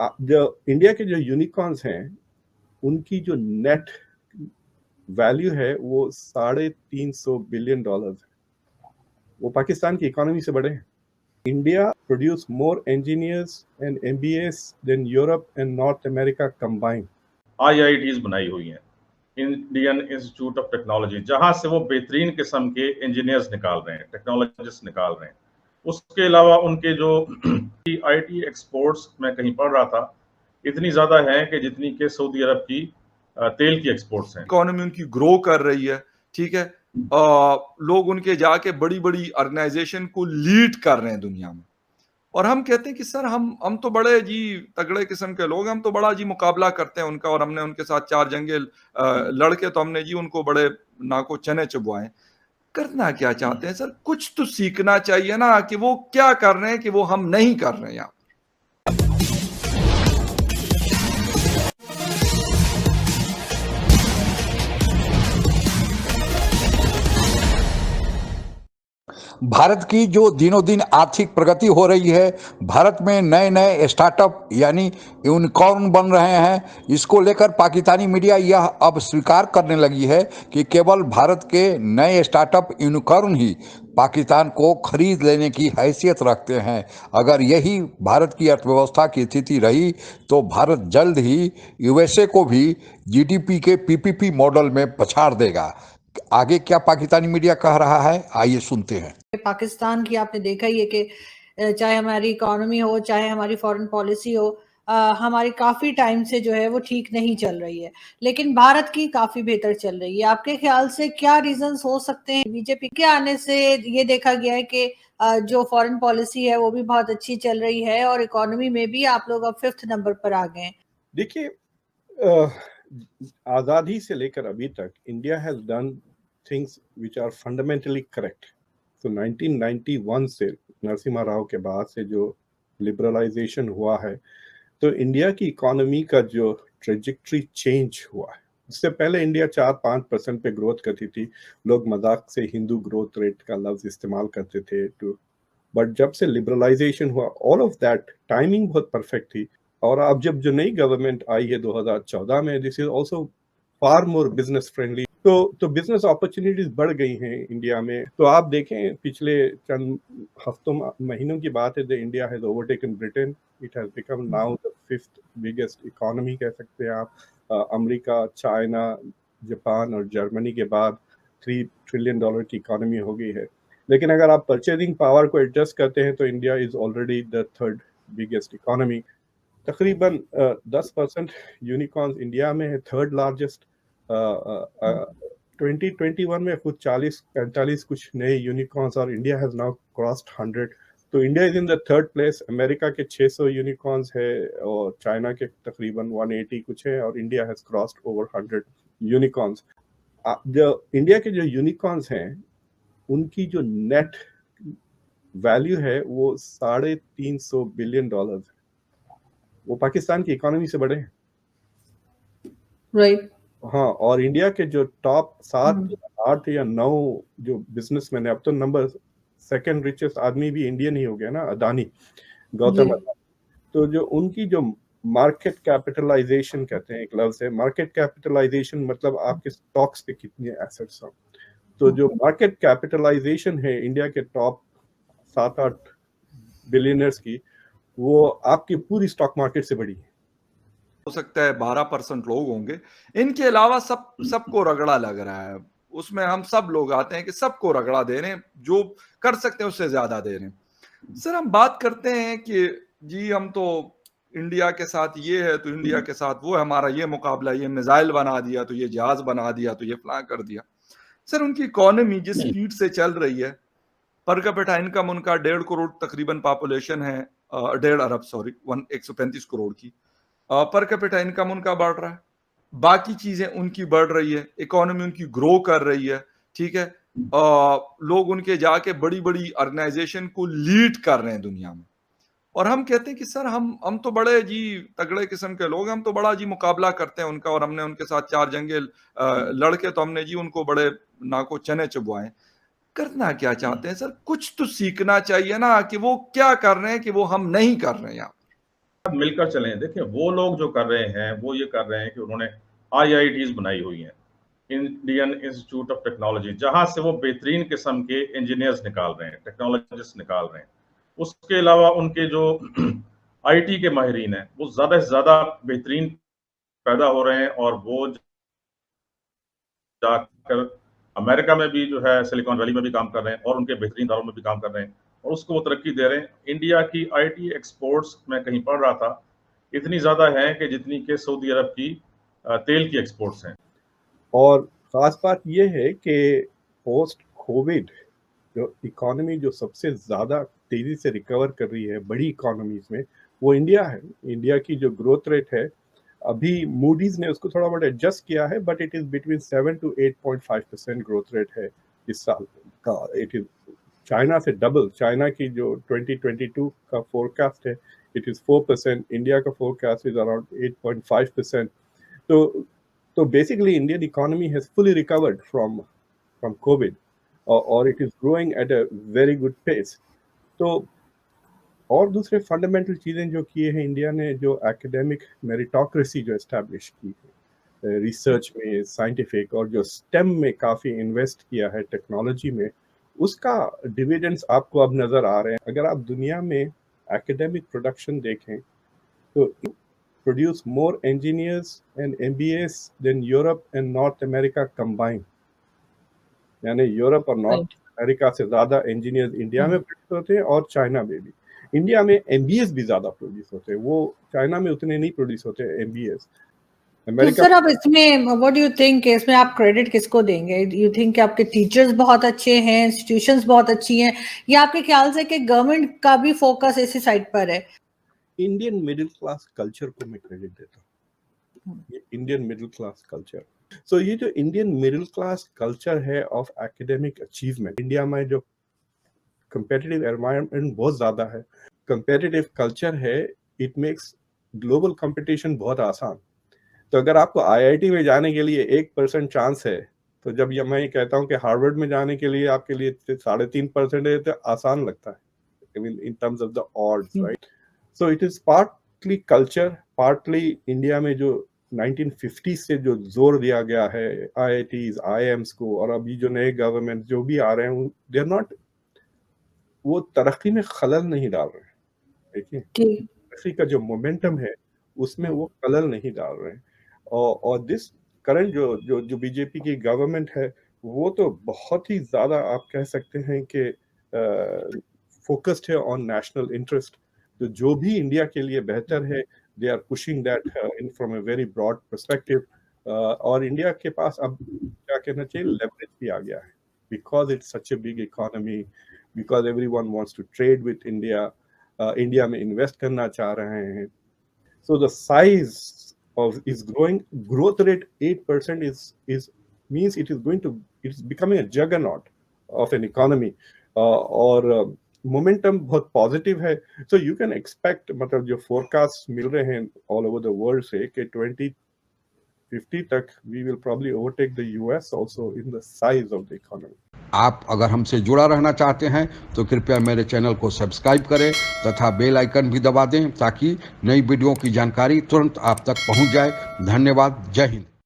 जो इंडिया के जो यूनिकॉर्न्स हैं उनकी जो नेट वैल्यू है वो $350 बिलियन है। वो पाकिस्तान की इकोनॉमी से बड़े हैं। India produce more engineers and MBAs than Europe and North America combined. IITs बनाई हुई हैं, इंडियन इंस्टीट्यूट ऑफ टेक्नोलॉजी, जहां से वो बेहतरीन किस्म के इंजीनियर्स निकाल रहे हैं, टेक्नोलॉजिस्ट निकाल रहे हैं। उसके अलावा उनके जो IT एक्सपोर्ट्स मैं कहीं पढ़ रहा था, इतनी ज्यादा है कि जितनी के सऊदी अरब की तेल की एक्सपोर्ट्स हैं। इकोनॉमी उनकी ग्रो कर रही है, ठीक है। लोग उनके जाके बड़ी बड़ी ऑर्गेनाइजेशन को लीड कर रहे हैं दुनिया में, और हम कहते हैं कि सर हम तो बड़े जी तगड़े किस्म के लोग, हम तो बड़ा जी मुकाबला करते हैं उनका, और हमने उनके साथ 4 जंगे लड़के तो हमने जी उनको बड़े नाको चने चुबवाए। करना क्या चाहते हैं सर? कुछ तो सीखना चाहिए ना कि वो क्या कर रहे हैं कि वो हम नहीं कर रहे हैं यहाँ। भारत की जो दिनों दिन आर्थिक प्रगति हो रही है, भारत में नए नए स्टार्टअप यानी यूनिकॉर्न बन रहे हैं, इसको लेकर पाकिस्तानी मीडिया यह अब स्वीकार करने लगी है कि केवल भारत के नए स्टार्टअप यूनिकॉर्न ही पाकिस्तान को खरीद लेने की हैसियत रखते हैं। अगर यही भारत की अर्थव्यवस्था की स्थिति रही तो भारत जल्द ही यूएसए को भी जीडीपी के पीपीपी मॉडल में पछाड़ देगा। आगे क्या पाकिस्तानी मीडिया कह रहा है, आइए सुनते हैं। पाकिस्तान की आपने देखा ही है कि चाहे हमारी इकोनॉमी हो, चाहे हमारी फॉरेन पॉलिसी हो, हमारी काफी टाइम से जो है वो ठीक नहीं चल रही है, लेकिन भारत की काफी बेहतर चल रही है। आपके ख्याल से क्या रीजंस हो सकते हैं? बीजेपी के आने से ये देखा गया है कि जो फॉरेन पॉलिसी है वो भी बहुत अच्छी चल रही है, और इकोनॉमी में भी आप लोग अब 5th नंबर पर आ गए हैं। देखिए, आजादी से लेकर अभी तक India has done things which are fundamentally correct. तो 1991 से नरसिम्हा राव के बाद से जो लिबरलाइजेशन हुआ है, तो इंडिया की इकोनॉमी का जो ट्रेजेक्ट्री चेंज हुआ है। इससे पहले इंडिया 4-5% पे ग्रोथ करती थी। लोग मजाक से हिंदू ग्रोथ रेट का लफ्ज इस्तेमाल करते थे बट जब से लिबरलाइजेशन हुआ, ऑल ऑफ दैट टाइमिंग बहुत परफेक्ट थी। और अब जब जो नई गवर्नमेंट आई है 2014 में, this is also far more business friendly. तो बिजनेस अपॉर्चुनिटीज बढ़ गई हैं इंडिया में। तो आप देखें पिछले चंद हफ्तों महीनों की बात है, the India has overtaken Britain. It has become now the 5th biggest economy कह सकते हैं आप। अमेरिका, चाइना, जापान और जर्मनी के बाद $3 ट्रिलियन की इकोनॉमी हो गई है। लेकिन अगर आप परचेजिंग पावर को एडजस्ट करते हैं तो India is already the 3rd biggest economy. तकरीबन 10% यूनिकॉर्न्स इंडिया में है, 3rd लार्जेस्ट। 2021 में कुछ 40-45 कुछ नए यूनिकॉर्न्स, और इंडिया हैज नाउ क्रॉस्ड 100। तो India is in the 3rd place. America के 600 यूनिकॉर्न्स है और चाइना के तकरीबन 180 कुछ है, और India has crossed over 100 unicorns. जो इंडिया के जो यूनिकॉर्न्स हैं उनकी जो नेट वैल्यू है वो $350 बिलियन है। वो पाकिस्तान की इकोनॉमी से बड़े हैं। राइट। हाँ, और इंडिया के जो टॉप 7, 8 या 9 जो बिजनेसमैन है, अब तो नंबर 2nd रिचेस्ट आदमी भी इंडियन ही हो गया ना, अदानी, गौतम अदानी। तो जो उनकी जो मार्केट कैपिटलाइजेशन कहते हैं, एक लफ्ज है मार्केट कैपिटलाइजेशन, मतलब आपके स्टॉक्स पे कितने एसेट्स हैं। तो जो मार्केट कैपिटलाइजेशन है इंडिया के टॉप 7-8 बिलियनर्स की, वो आपकी पूरी स्टॉक मार्केट से बड़ी है। हो सकता है 12% लोग होंगे, इनके अलावा सबको रगड़ा लग रहा है। उसमें हम सब लोग आते हैं कि सबको रगड़ा दे रहे हैं, जो कर सकते हैं उससे ज्यादा दे रहे हैं। सर हम बात करते हैं कि जी हम तो इंडिया के साथ ये है, तो इंडिया के साथ वो है, हमारा ये मुकाबला, ये मिसाइल बना दिया, तो ये जहाज बना दिया, तो ये फलां कर दिया। सर उनकी इकोनॉमी जिस स्पीड से चल रही है, पर कैपिटा इनकम उनका 1.5 करोड़ तकरीबन पॉपुलेशन है, 1.5 अरब 135 करोड़ की। पर कैपिटा इनकम उनका बढ़ रहा है, बाकी चीजें उनकी बढ़ रही है, इकोनॉमी उनकी ग्रो कर रही है, ठीक है। लोग उनके जाके बड़ी बड़ी ऑर्गेनाइजेशन को लीड कर रहे हैं दुनिया में, और हम कहते हैं कि सर हम तो बड़े जी तगड़े किस्म के लोग, हम तो बड़ा जी मुकाबला करते हैं उनका, और हमने उनके साथ 4 जंगे लड़के तो हमने जी उनको बड़े नाको चने चुबवाए। करना क्या चाहते हैं सर? कुछ तो सीखना चाहिए ना कि वो क्या कर रहे हैं कि वो हम नहीं कर रहे हैं यहाँ। मिलकर चलें। देखिए वो लोग जो कर रहे हैं वो ये कर रहे हैं कि उन्होंने IITs बनाई हुई हैं, इंडियन इंस्टीट्यूट ऑफ टेक्नोलॉजी, जहां से वो बेहतरीन किस्म के इंजीनियर्स निकाल रहे हैं, टेक्नोलॉजिस्ट निकाल रहे हैं। उसके अलावा उनके जो IT के माहिरीन हैं वो ज्यादा से ज्यादा बेहतरीन पैदा हो रहे हैं और वो जाकर अमेरिका में भी जो है सिलिकॉन वैली में भी काम कर रहे हैं और उनके बेहतरीन इदारों में भी काम कर रहे हैं और उसको वो तरक्की दे रहे हैं। इंडिया की IT एक्सपोर्ट्स मैं कहीं पढ़ रहा था इतनी ज्यादा है कि जितनी के सऊदी अरब की तेल की एक्सपोर्ट्स हैं। और खास बात यह है कि पोस्ट कोविड जो इकोनॉमी जो सबसे ज़्यादा तेज़ी से रिकवर कर रही है बड़ी इकोनॉमीज में, वो इंडिया है। इंडिया की जो ग्रोथ रेट है, अभी मूडीज ने उसको थोड़ा बहुत एडजस्ट किया है, but it is between 7 to 8.5% growth rate है इस साल का। इट इज़ चाइना से डबल। चाइना की जो 2022 का फोरकास्ट है इट इज़ 4%, इंडिया का फोरकास्ट इज अराउंड 8.5%। तो basically Indian economy has fully recovered from covid और it is growing at a very good pace. तो और दूसरे फंडामेंटल चीज़ें जो किए हैं इंडिया ने, जो एकेडमिक मेरिटोक्रेसी जो एस्टैब्लिश की है रिसर्च में, साइंटिफिक, और जो स्टेम में काफ़ी इन्वेस्ट किया है टेक्नोलॉजी में, उसका डिविडेंड्स आपको अब नज़र आ रहे हैं। अगर आप दुनिया में एकेडमिक प्रोडक्शन देखें तो produce more engineers and MBAs than Europe and North America combined. यानी यूरोप और नॉर्थ अमेरिका से ज़्यादा इंजीनियर्स इंडिया में प्रोड्यूस होते हैं और चाइना में भी। इंडिया में MBAs भी ज़्यादा प्रोड्यूस होते हैं, वो चाइना में उतने नहीं प्रोड्यूस होते MBAs। तो सर अब इसमें व्हाट डू यू थिंक, इसमें आप क्रेडिट किसको देंगे? यू थिंक कि आपके टीचर्स बहुत अच्छे हैं, इंस्टीट्यूशंस बहुत अच्छी हैं, या आपके ख्याल से कि गवर्नमेंट का भी फोकस इसी साइड पर है? इंडियन मिडिल क्लास कल्चर को मैं क्रेडिट देता हूँ। इंडियन मिडिल क्लास कल्चर, सो ये जो इंडियन मिडिल क्लास कल्चर है ऑफ एकेडमिक अचीवमेंट, इंडिया में जो कंपेटिटिव एनवायरनमेंट बहुत ज़्यादा है, कंपेटिटिव कल्चर है, इट मेक्स ग्लोबल कंपटीशन बहुत आसान। तो अगर आपको IIT में जाने के लिए 1% चांस है, तो जब ये मैं कहता हूँ कि हार्वर्ड में जाने के लिए आपके लिए 3.5% है, तो आसान लगता है, I mean in terms of the odds, right? So it is partly culture, partly India में जो 1950 से जो जोर दिया गया है IITs, IIMs को, और अभी जो नए गवर्नमेंट जो भी आ रहे हैं, दे आर नॉट, वो तरक्की में खलल नहीं डाल रहे हैं। देखिए तरक्की का जो मोमेंटम है उसमें वो खलल नहीं डाल रहे हैं। और दिस करंट जो बीजेपी की गवर्नमेंट है, वो तो बहुत ही ज़्यादा आप कह सकते हैं कि फोकस्ड है ऑन नेशनल इंटरेस्ट। तो जो भी इंडिया के लिए बेहतर है, they are pushing that in from a very broad perspective. और इंडिया के पास अब क्या कहना चाहिए, लेवरेज भी आ गया है, because it's such a big economy, because everyone wants to trade with India, India में इन्वेस्ट करना चाह रहे हैं। So the size is growing, growth rate 8% is means it is becoming a juggernaut of an economy, और momentum बहुत positive है। so you can expect, मतलब जो forecasts मिल रहे हैं all over the world से, कि 2050 तक we will probably overtake the US also in the size of the economy। आप अगर हमसे जुड़ा रहना चाहते हैं तो कृपया मेरे चैनल को सब्सक्राइब करें तथा बेल आइकन भी दबा दें, ताकि नई वीडियो की जानकारी तुरंत आप तक पहुंच जाए। धन्यवाद। जय हिंद।